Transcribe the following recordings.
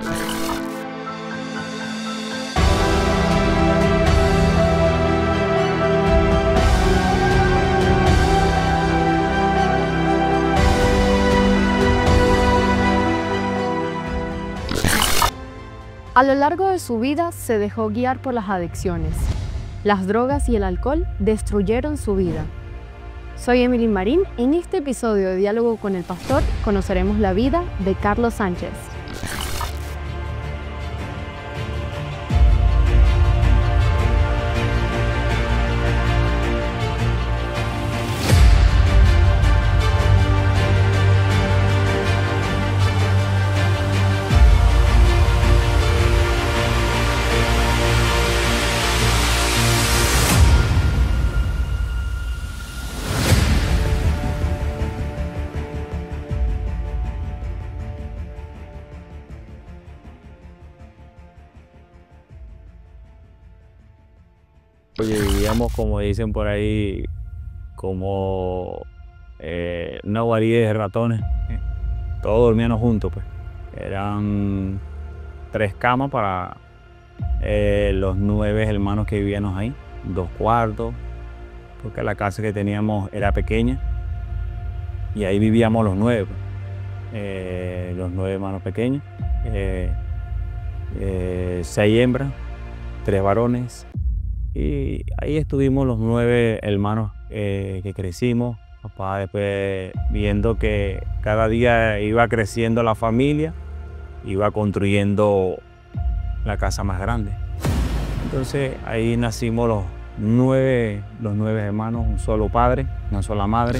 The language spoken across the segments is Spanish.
A lo largo de su vida se dejó guiar por las adicciones. Las drogas y el alcohol destruyeron su vida. Soy Emily Marín. En este episodio de Diálogo con el Pastor conoceremos la vida de Carlos Sánchez. Oye, vivíamos, como dicen por ahí, como una guarida de ratones. Todos dormíamos juntos, pues. Eran 3 camas para los 9 hermanos que vivíamos ahí, 2 cuartos, porque la casa que teníamos era pequeña y ahí vivíamos los 9, pues. Los 9 hermanos pequeños, 6 hembras, 3 varones. Y ahí estuvimos los 9 hermanos que crecimos. Papá después, viendo que cada día iba creciendo la familia, iba construyendo la casa más grande. Entonces ahí nacimos los 9 hermanos, un solo padre, una sola madre.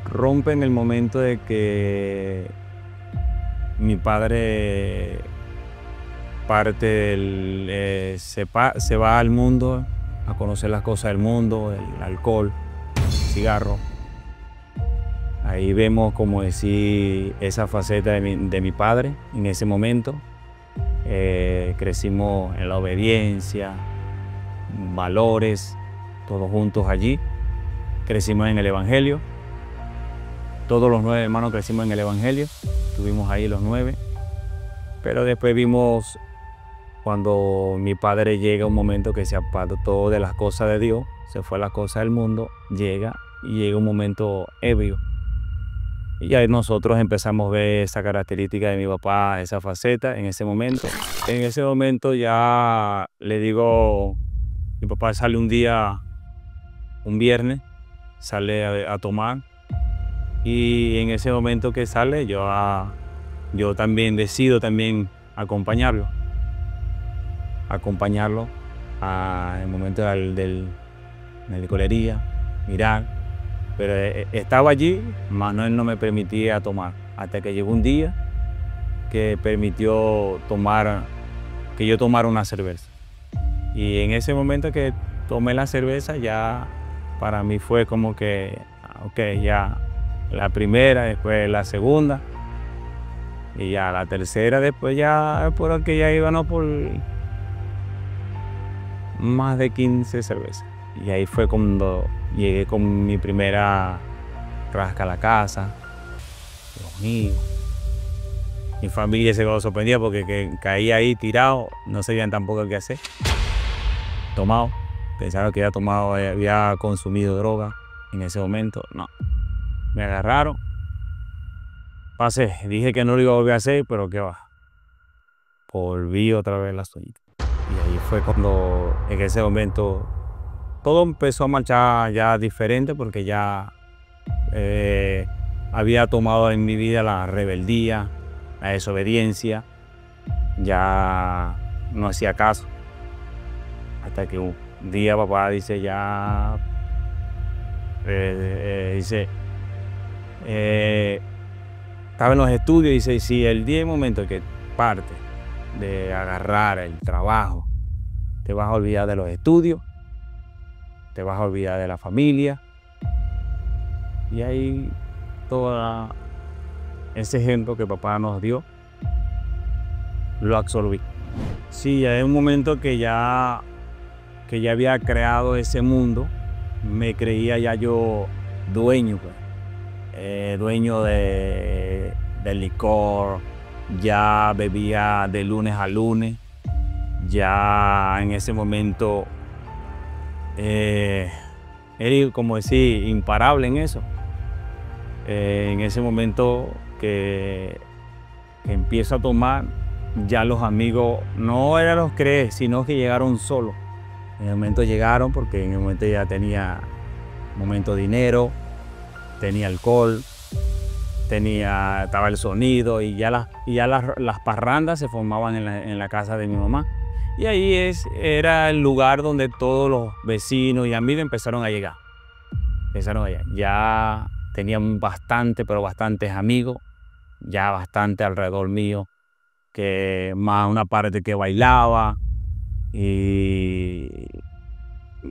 Rompe en el momento de que mi padre se va al mundo a conocer las cosas del mundo, el alcohol, el cigarro. Ahí vemos, como decir, esa faceta de mi padre en ese momento. Crecimos en la obediencia, valores, todos juntos allí. Crecimos en el Evangelio. Todos los 9 hermanos crecimos en el Evangelio. Estuvimos ahí los 9. Pero después vimos, cuando mi padre llega un momento que se apartó de las cosas de Dios, se fue a las cosas del mundo, llega un momento ebrio. Y ahí nosotros empezamos a ver esa característica de mi papá, esa faceta en ese momento. En ese momento ya le digo, mi papá sale un día, un viernes, sale a tomar. Y en ese momento que sale, yo también decido acompañarlo en el momento de la licorería, mirar. Pero estaba allí, mas él no me permitía tomar, hasta que llegó un día que permitió que yo tomara una cerveza. Y en ese momento que tomé la cerveza, ya para mí fue como que, ok, ya la primera, después la segunda, y ya la tercera, después ya porque ya íbamos por más de 15 cervezas. Y ahí fue cuando llegué con mi primera rasca a la casa, los míos. Mi familia se quedó sorprendida porque caí ahí tirado, no sabían tampoco qué hacer. Tomado, pensaron que había consumido droga en ese momento. No, me agarraron. Pasé, dije que no lo iba a volver a hacer, pero qué va. Volví otra vez las toallitas. Y ahí fue cuando, en ese momento, todo empezó a marchar ya diferente, porque ya había tomado en mi vida la rebeldía, la desobediencia. Ya no hacía caso. Hasta que un día papá dice, estaba en los estudios y dice, si el día y momento que parte de agarrar el trabajo, te vas a olvidar de los estudios, te vas a olvidar de la familia. Y ahí todo ese ejemplo que papá nos dio, lo absorbí. Sí, hay un momento que ya había creado ese mundo, me creía ya yo dueño, dueño del licor, ya bebía de lunes a lunes, ya en ese momento era, como decir, imparable en eso. En ese momento que empiezo a tomar, ya los amigos no eran los crees, sino que llegaron solos. En el momento llegaron porque en el momento ya tenía dinero, tenía alcohol, estaba el sonido y ya las parrandas se formaban en la casa de mi mamá. Y ahí era el lugar donde todos los vecinos y amigos empezaron a llegar. Ya tenían pero bastantes amigos, ya bastante alrededor mío, que más una parte que bailaba y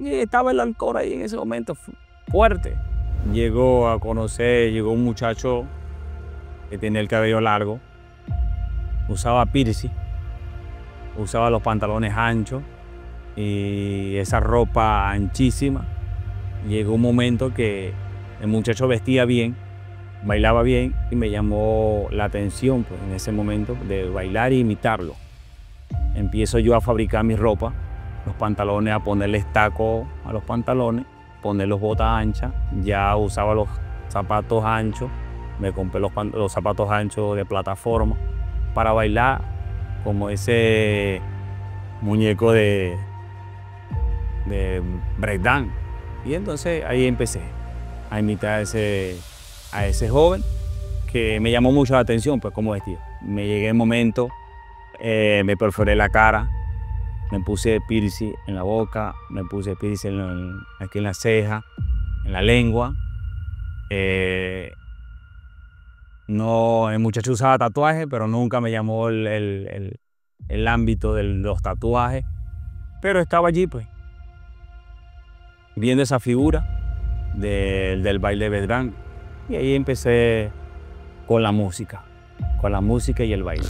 estaba el alcohol ahí en ese momento fuerte. Llegó un muchacho que tenía el cabello largo, usaba piercing, usaba los pantalones anchos y esa ropa anchísima. Llegó un momento que el muchacho vestía bien, bailaba bien y me llamó la atención pues, en ese momento de bailar e imitarlo. Empiezo yo a fabricar mi ropa, los pantalones, a ponerle taco a los pantalones, poner los botas anchas, ya usaba los zapatos anchos, me compré los zapatos anchos de plataforma para bailar como ese muñeco de breakdance. Y entonces ahí empecé a imitar a ese joven que me llamó mucho la atención, pues como vestido. Me llegué el momento, me perforé la cara, me puse piercing en la boca, me puse piercing aquí en la ceja, en la lengua. No, el muchacho usaba tatuajes, pero nunca me llamó el ámbito de los tatuajes. Pero estaba allí, pues, viendo esa figura del baile Bedrán. Y ahí empecé con la música y el baile.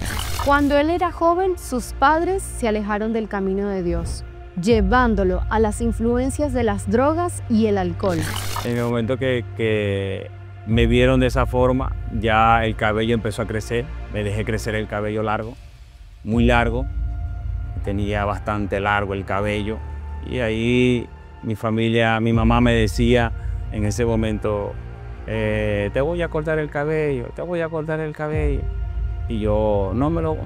Cuando él era joven, sus padres se alejaron del camino de Dios, llevándolo a las influencias de las drogas y el alcohol. En el momento que me vieron de esa forma, ya el cabello empezó a crecer. Me dejé crecer el cabello largo, muy largo. Tenía bastante largo el cabello. Y ahí mi mamá me decía en ese momento, te voy a cortar el cabello, te voy a cortar el cabello. Y yo, no me lo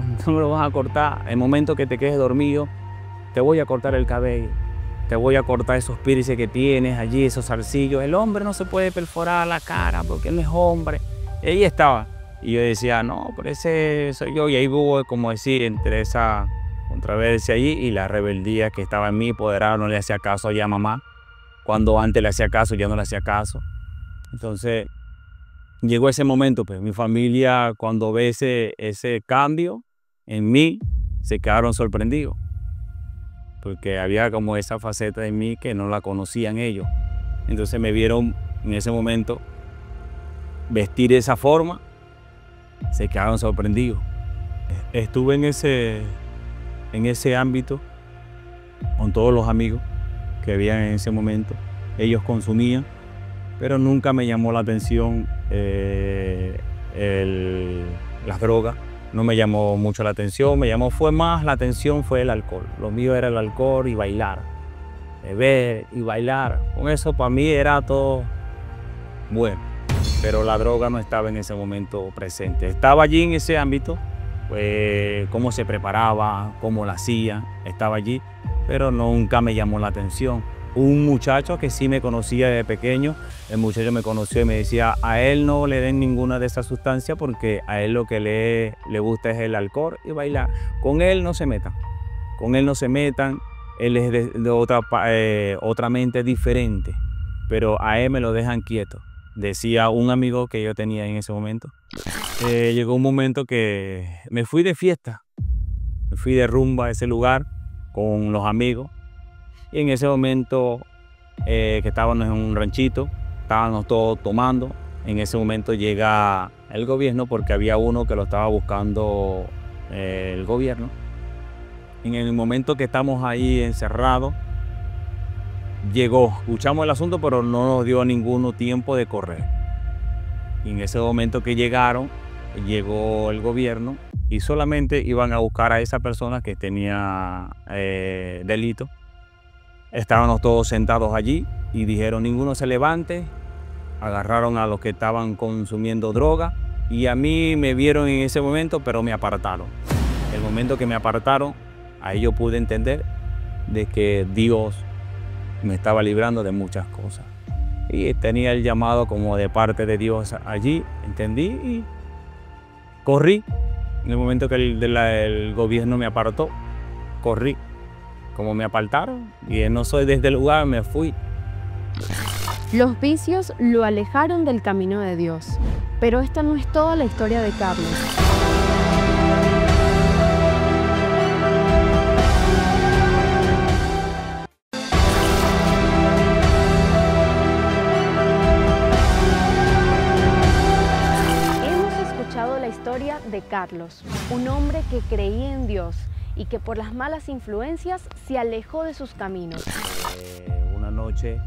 vas a cortar. El momento que te quedes dormido, te voy a cortar el cabello. Te voy a cortar esos piercings que tienes allí, esos zarcillos. El hombre no se puede perforar la cara porque él no es hombre. Y ahí estaba. Y yo decía, no, pero ese soy yo. Y ahí hubo, como decir, entre esa controversia allí y la rebeldía que estaba en mí, poderado, no le hacía caso ya a mamá. Cuando antes le hacía caso, ya no le hacía caso. Entonces, llegó ese momento, pues mi familia cuando ve ese cambio en mí, se quedaron sorprendidos. Porque había como esa faceta de mí que no la conocían ellos. Entonces me vieron en ese momento vestir de esa forma, se quedaron sorprendidos. Estuve en ese ámbito con todos los amigos que había en ese momento. Ellos consumían, pero nunca me llamó la atención las drogas. No me llamó mucho la atención, fue el alcohol. Lo mío era el alcohol y bailar, beber y bailar. Con eso para mí era todo bueno, pero la droga no estaba en ese momento presente. Estaba allí en ese ámbito, pues, cómo se preparaba, cómo la hacía, estaba allí, pero nunca me llamó la atención. Un muchacho que sí me conocía desde pequeño, el muchacho me conoció y me decía, a él no le den ninguna de esas sustancias porque a él lo que le gusta es el alcohol y bailar. Con él no se metan, él es de otra mente diferente, pero a él me lo dejan quieto, decía un amigo que yo tenía en ese momento. Llegó un momento que me fui de fiesta, me fui de rumba a ese lugar con los amigos. Y en ese momento que estábamos en un ranchito, estábamos todos tomando. En ese momento llega el gobierno porque había uno que lo estaba buscando el gobierno. En el momento que estamos ahí encerrados, llegó, escuchamos el asunto, pero no nos dio ningún tiempo de correr. Y en ese momento que llegaron, llegó el gobierno y solamente iban a buscar a esa persona que tenía delito. Estábamos todos sentados allí y dijeron ninguno se levante. Agarraron a los que estaban consumiendo droga y a mí me vieron en ese momento, pero me apartaron. El momento que me apartaron, ahí yo pude entender de que Dios me estaba librando de muchas cosas. Y tenía el llamado como de parte de Dios allí, entendí y corrí. En el momento que el gobierno me apartó, corrí. Como me apartaron y no soy desde el lugar, me fui. Los vicios lo alejaron del camino de Dios. Pero esta no es toda la historia de Carlos. Hemos escuchado la historia de Carlos, un hombre que creía en Dios y que por las malas influencias se alejó de sus caminos. Una noche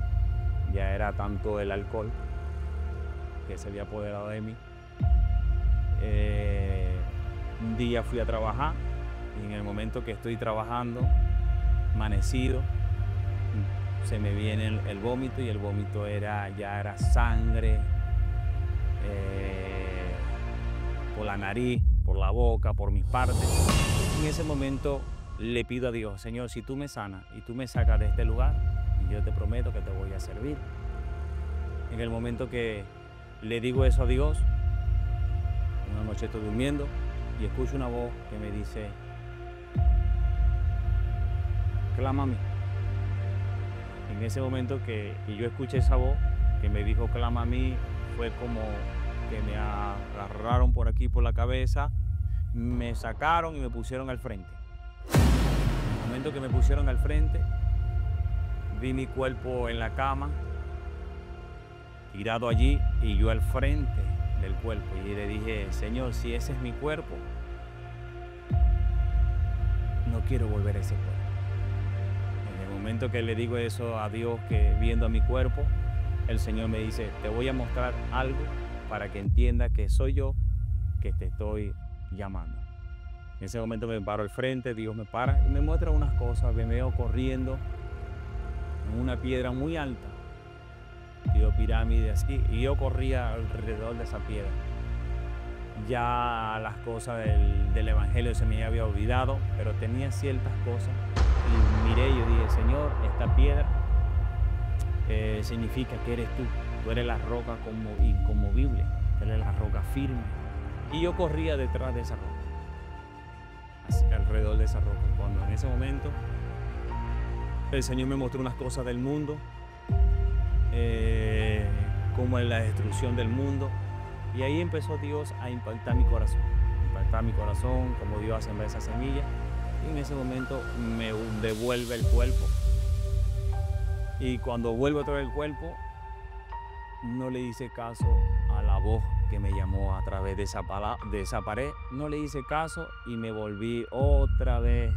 ya era tanto el alcohol que se había apoderado de mí. Un día fui a trabajar y en el momento que estoy trabajando, amanecido, se me viene el vómito y el vómito ya era sangre por la nariz, por la boca, por mis partes. En ese momento le pido a Dios, Señor, si tú me sanas y tú me sacas de este lugar, yo te prometo que te voy a servir. En el momento que le digo eso a Dios, una noche estoy durmiendo y escucho una voz que me dice, clama a mí. En ese momento que yo escuché esa voz que me dijo, clama a mí, fue como que me agarraron por aquí, por la cabeza, me sacaron y me pusieron al frente. En el momento que me pusieron al frente, vi mi cuerpo en la cama, tirado allí, y yo al frente del cuerpo. Y le dije, Señor, si ese es mi cuerpo, no quiero volver a ese cuerpo. En el momento que le digo eso a Dios, que viendo a mi cuerpo, el Señor me dice, te voy a mostrar algo para que entiendas que soy yo que te estoy llamando. En ese momento me paro al frente, Dios me para y me muestra unas cosas. Me veo corriendo en una piedra muy alta, tipo pirámide así, y yo corría alrededor de esa piedra. Ya las cosas del Evangelio se me había olvidado, pero tenía ciertas cosas y miré y yo dije, Señor, esta piedra significa que eres tú. Tú eres la roca como inconmovible, tú eres la roca firme. Y yo corría detrás de esa roca, alrededor de esa roca. Cuando en ese momento el Señor me mostró unas cosas del mundo, como en la destrucción del mundo. Y ahí empezó Dios a impactar mi corazón, como Dios sembra esa semilla. Y en ese momento me devuelve el cuerpo. Y cuando vuelvo otra vez el cuerpo, no le hice caso a la voz que me llamó a través de esa pared. No le hice caso y me volví otra vez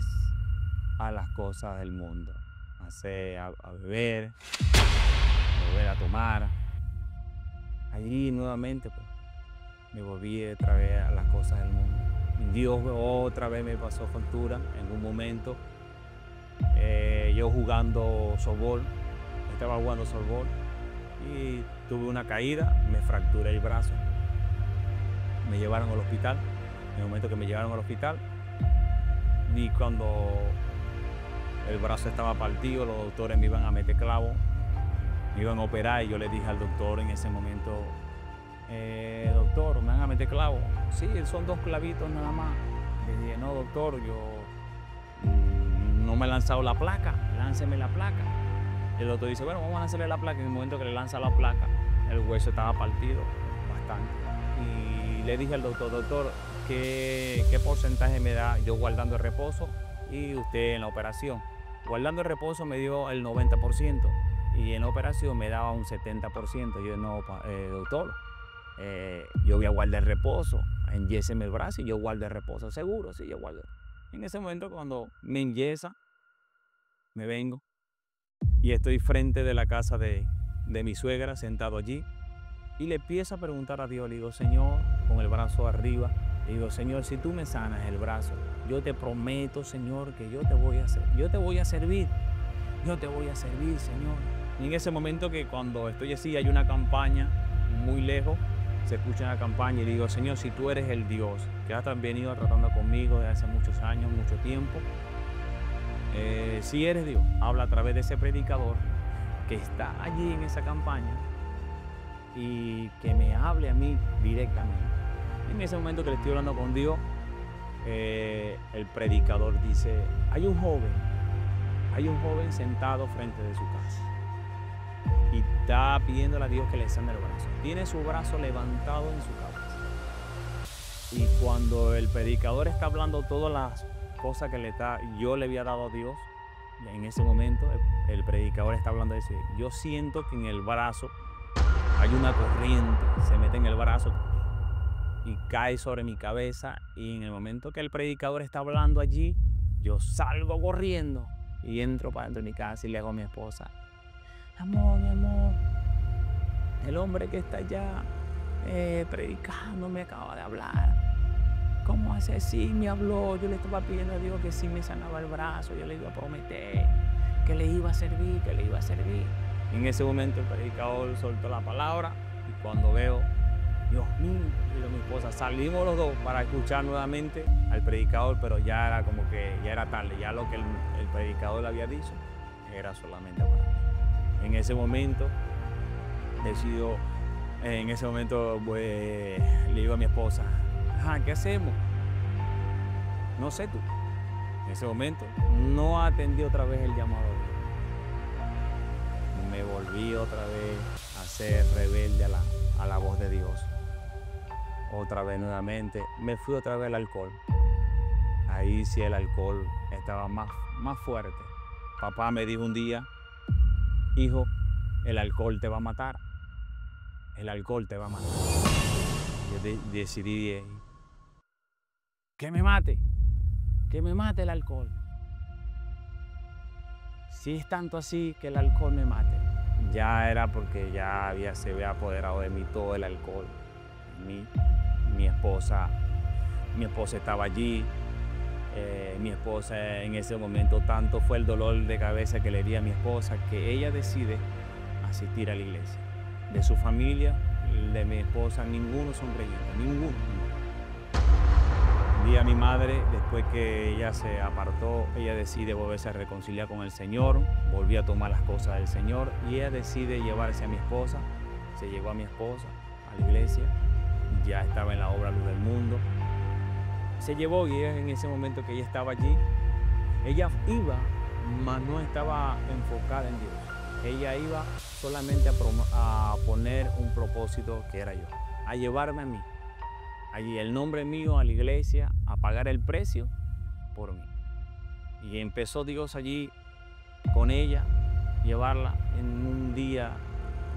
a las cosas del mundo. A beber, a volver a tomar. Allí nuevamente pues, me volví otra vez a las cosas del mundo. Dios otra vez me pasó factura en un momento. Yo jugando softball, estaba jugando softball y tuve una caída, me fracturé el brazo. Me llevaron al hospital. En el momento que me llevaron al hospital, vi cuando el brazo estaba partido, los doctores me iban a meter clavos, me iban a operar y yo le dije al doctor en ese momento, doctor, ¿me van a meter clavos? Sí, son 2 clavitos nada más. Le dije, no doctor, yo no me he lanzado la placa, lánceme la placa. El doctor dice, bueno, vamos a lanzarle la placa. En el momento que le lanza la placa, el hueso estaba partido bastante. Y le dije al doctor, ¿qué porcentaje me da yo guardando el reposo y usted en la operación? Guardando el reposo me dio el 90% y en la operación me daba un 70%. Yo no, doctor, yo voy a guardar el reposo, enyéseme el brazo y yo guardo el reposo, seguro, sí, yo guardo. En ese momento cuando me enyesa, me vengo y estoy frente de la casa de mi suegra, sentado allí, y le empiezo a preguntar a Dios, le digo, Señor, con el brazo arriba. Le digo, Señor, si tú me sanas el brazo, yo te prometo, Señor, que yo te voy a servir. Yo te voy a servir, Señor. Y en ese momento que cuando estoy así, hay una campaña muy lejos, se escucha una campaña y le digo, Señor, si tú eres el Dios que has venido tratando conmigo desde hace muchos años, mucho tiempo, si eres Dios, habla a través de ese predicador que está allí en esa campaña y que me hable a mí directamente. En ese momento que le estoy hablando con Dios, el predicador dice, hay un joven sentado frente de su casa y está pidiéndole a Dios que le sane el brazo. Tiene su brazo levantado en su cabeza. Y cuando el predicador está hablando todas las cosas que yo le había dado a Dios, y en ese momento el predicador está hablando de eso. Yo siento que en el brazo hay una corriente, se mete en el brazo y cae sobre mi cabeza. Y en el momento que el predicador está hablando allí, yo salgo corriendo y entro para dentro de mi casa y le hago a mi esposa, amor, mi amor, el hombre que está allá predicando me acaba de hablar. ¿Cómo hace así? Me habló, yo le estaba pidiendo a Dios que sí me sanaba el brazo, yo le iba a prometer que le iba a servir, Y en ese momento el predicador soltó la palabra y cuando veo, Dios mío, y mi esposa, salimos los dos para escuchar nuevamente al predicador, pero ya era como que ya era tarde, ya lo que el predicador le había dicho era solamente para mí. En ese momento decido, le digo a mi esposa, ¿qué hacemos? No sé tú. En ese momento no atendí otra vez el llamado de Dios. Me volví otra vez a ser rebelde a la voz de Dios. Otra vez nuevamente, me fui otra vez al alcohol. Ahí sí el alcohol estaba más fuerte. Papá me dijo un día, hijo, el alcohol te va a matar. El alcohol te va a matar. Yo decidí que me mate el alcohol. Si es tanto así que el alcohol me mate. Ya era porque se había apoderado de mí todo el alcohol. Mi esposa estaba allí. Mi esposa en ese momento, tanto fue el dolor de cabeza que le di a mi esposa que ella decide asistir a la iglesia. De su familia, de mi esposa, ninguno son creyentes, ninguno. Vi a mi madre, después que ella se apartó, ella decide volverse a reconciliar con el Señor, volvió a tomar las cosas del Señor y ella decide llevarse a mi esposa. Se llevó a mi esposa a la iglesia, ya estaba en la obra Luz del Mundo. Se llevó y ella, en ese momento que ella estaba allí, ella iba, mas no estaba enfocada en Dios. Ella iba solamente a poner un propósito que era yo, a llevarme a mí, allí el nombre mío a la iglesia, a pagar el precio por mí. Y empezó Dios allí con ella, llevarla en un día,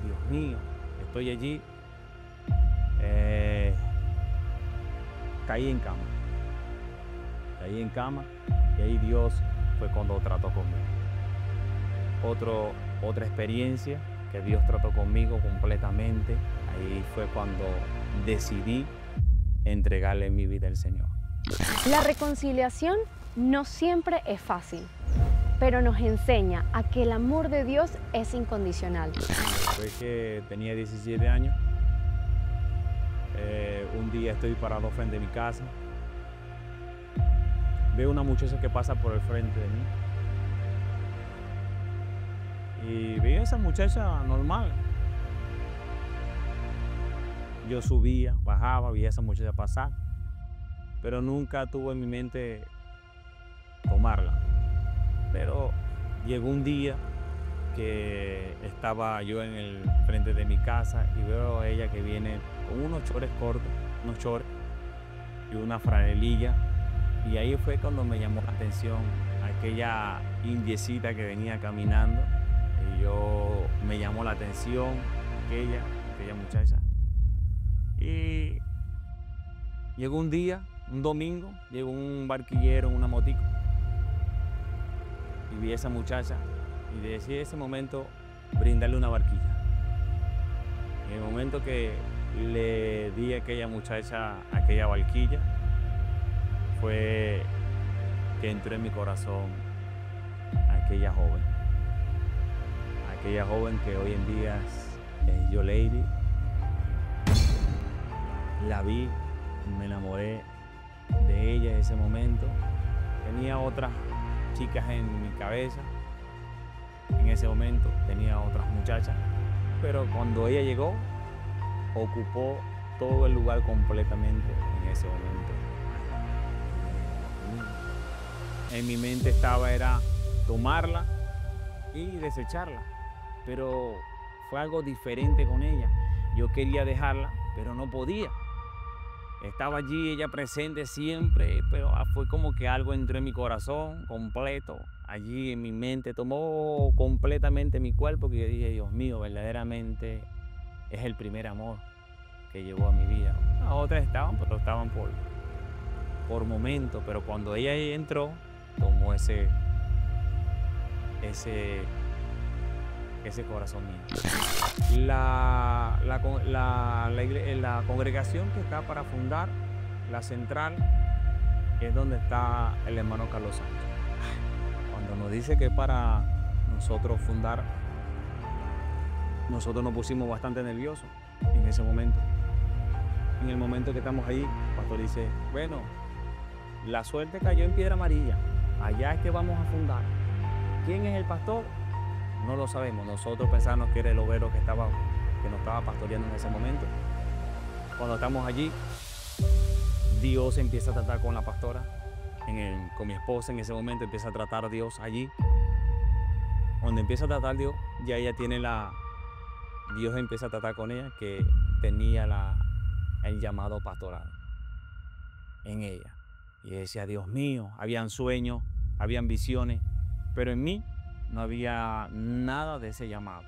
Dios mío, estoy allí, caí en cama y ahí Dios fue cuando trató conmigo. Otra experiencia que Dios trató conmigo completamente, ahí fue cuando decidí entregarle mi vida al Señor. La reconciliación no siempre es fácil, pero nos enseña a que el amor de Dios es incondicional. Después que tenía 17 años, un día estoy parado frente a mi casa, veo una muchacha que pasa por el frente de mí y veo a esa muchacha normal. Yo subía, bajaba, veía a esa muchacha pasar, pero nunca tuve en mi mente tomarla. Pero llegó un día que estaba yo en el frente de mi casa y veo a ella que viene con unos chores cortos, unos chores y una franelilla. Y ahí fue cuando me llamó la atención aquella indiecita que venía caminando. Y me llamó la atención aquella muchacha. Y llegó un día, un domingo, llegó un barquillero en una motico. Y vi a esa muchacha y decidí en ese momento brindarle una barquilla. En el momento que le di a aquella muchacha, a aquella barquilla, fue que entró en mi corazón aquella joven que hoy en día es Yolady. La vi, me enamoré de ella en ese momento. Tenía otras chicas en mi cabeza, en ese momento tenía otras muchachas, pero cuando ella llegó, ocupó todo el lugar completamente en ese momento. En mi mente era tomarla y desecharla, pero fue algo diferente con ella. Yo quería dejarla, pero no podía. Estaba allí, ella presente siempre, pero fue como que algo entró en mi corazón completo. Allí en mi mente tomó completamente mi cuerpo, que yo dije, Dios mío, verdaderamente es el primer amor que llegó a mi vida. Las otras estaban por momentos, pero cuando ella entró, tomó ese corazón mío. La congregación que está para fundar, la central, es donde está el hermano Carlos Sánchez. Cuando nos dice que es para nosotros fundar, nosotros nos pusimos bastante nerviosos en ese momento. En el momento que estamos ahí, el pastor dice, bueno, la suerte cayó en Piedra Amarilla, allá es que vamos a fundar. ¿Quién es el pastor? No lo sabemos. Nosotros pensamos que era el obrero que nos estaba pastoreando en ese momento. Cuando estamos allí, Dios empieza a tratar con la pastora, con mi esposa en ese momento empieza a tratar a Dios allí. Cuando empieza a tratar Dios, ya ella tiene Dios empieza a tratar con ella, que tenía el llamado pastoral en ella. Y decía, Dios mío, habían sueños, habían visiones, pero en mí no había nada de ese llamado.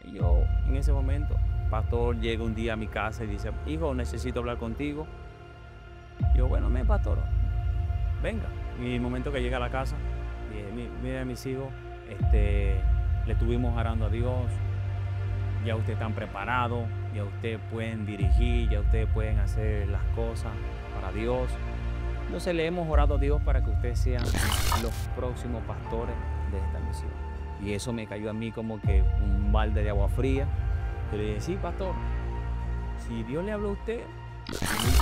Y yo, en ese momento, pastor llega un día a mi casa y dice, hijo, necesito hablar contigo. Yo, bueno, pastor, venga. Y en el momento que llega a la casa, dije, mira, mis hijos, le estuvimos orando a Dios, ya ustedes están preparados, ya ustedes pueden dirigir, ya ustedes pueden hacer las cosas para Dios. Entonces le hemos orado a Dios para que ustedes sean los próximos pastores de esta misión. Y eso me cayó a mí como que un balde de agua fría. Yo le dije, sí, pastor, si Dios le habló a usted,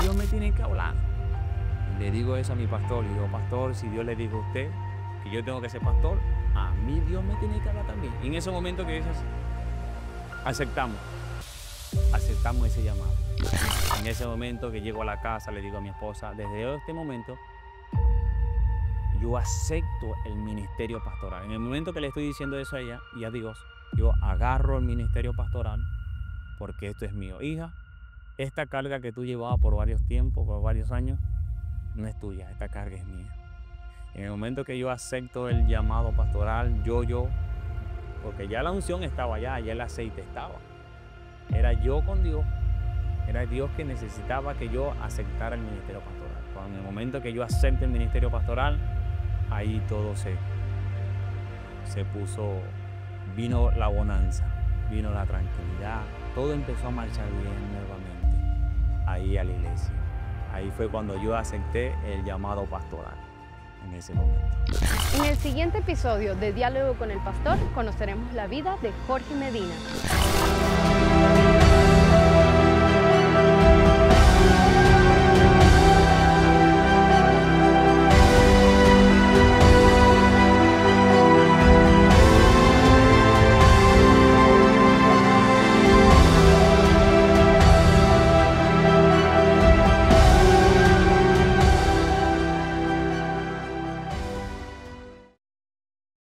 Dios me tiene que hablar. Y le digo eso a mi pastor. Le digo, pastor, si Dios le dijo a usted que yo tengo que ser pastor, a mí Dios me tiene que hablar también. Y en ese momento que dices, aceptamos ese llamado. En ese momento que llego a la casa, le digo a mi esposa, desde este momento, yo acepto el ministerio pastoral. En el momento que le estoy diciendo eso a ella y a Dios, yo agarro el ministerio pastoral porque esto es mío. Hija, esta carga que tú llevabas por varios tiempos, por varios años, no es tuya, esta carga es mía. En el momento que yo acepto el llamado pastoral, porque ya la unción estaba allá, ya el aceite estaba. Era yo con Dios, era Dios que necesitaba que yo aceptara el ministerio pastoral. Cuando en el momento que yo acepto el ministerio pastoral, ahí todo se puso, vino la bonanza, vino la tranquilidad, todo empezó a marchar bien nuevamente ahí a la iglesia. Ahí fue cuando yo acepté el llamado pastoral, en ese momento. En el siguiente episodio de Diálogo con el Pastor conoceremos la vida de Jorge Medina.